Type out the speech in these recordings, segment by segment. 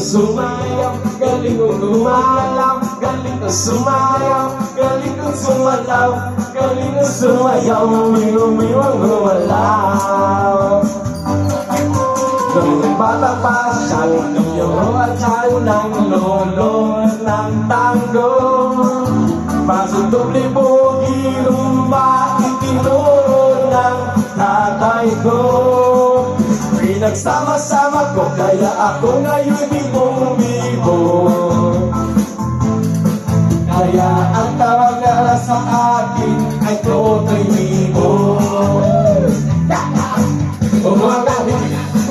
sumayaw, galing kong gumalaw, galing kong sumayaw, galing kong sumalaw, galing kong sumayaw, umiwang gumalaw. Nung bata pa siyang niyoatan ng lolo ng tango, pasok doble bogi, rumba, itinuro ng tatay ko. Pinagsama-sama ko, kaya ako ngayon bibong-bibo. Kaya ang tawag na sa akin ay Totoy Bibo.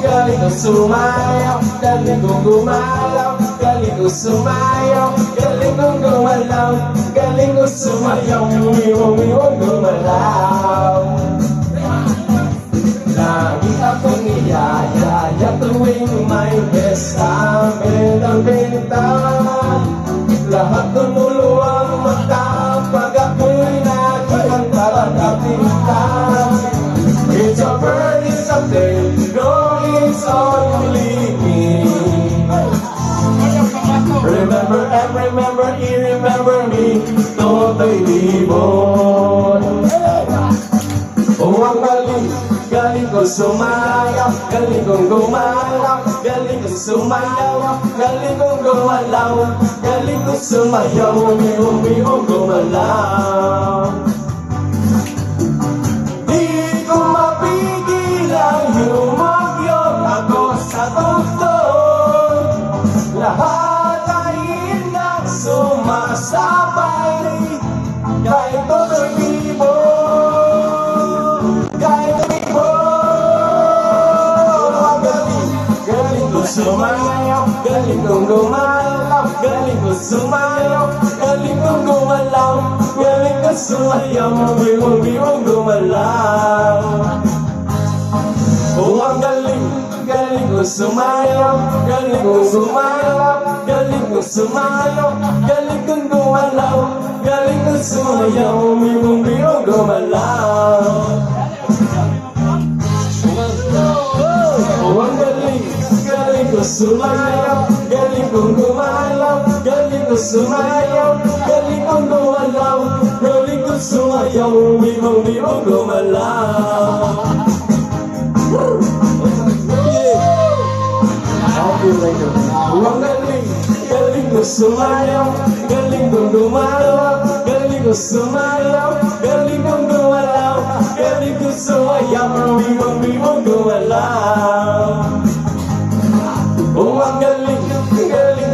Galing ko sumayaw, galing kong gumalaw, galing ko sumayaw, galing kong gumalaw, galing ko sumayaw, umiwang gumalaw. Lagi akong niyayaya tuwing may pesta, ang benta. Lahat tumuluang mata pag ako'y nakikanta at pinta. It's a burning someday, no, it's only me. Remember and remember, remember me, Totoy Bibo. Oh, ang galing ko sumayaw, galing kong gumalaw, galing kong sumayaw, galing kong gumalaw, galing kong sumayaw, umiwang gumalaw. Di ko mapigilan, yumagyog ako sa tugtog. Lahat ay inang sumasabay kay Totoy Bibo. Sumayaw, galing kong gumalaw, galing kong sumayaw, galing kong gumalaw, galing kong sumayaw, umiwang gumalaw. Oh, ang galing kong sumayaw, galing kong gumalaw, galing kong sumayaw, galing kong gumalaw, galing kong sumayaw, umiwang gumalaw. Oh, ang galing ko sumayaw, galing kong gumalaw, galing ko sumayaw, galing kong gumalaw, galing ko sumayaw, umiwang gumalaw. Ang galing ko sumayaw, galing kong gumalaw, galing ko sumayaw, galing kong gumalaw, galing ko sumayaw, umiwang gumalaw. Oh, ang galing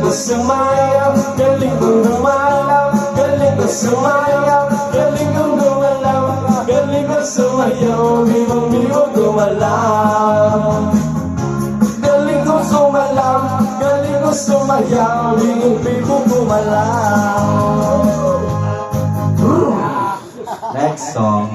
ko sumayaw, galing kong gumalaw, galing ko sumayaw, galing kong gumalaw, galing ko sumayaw, umiwang gumalaw. Galing kong sumalaw, galing kong sumayaw, umiwang gumalaw. Next song.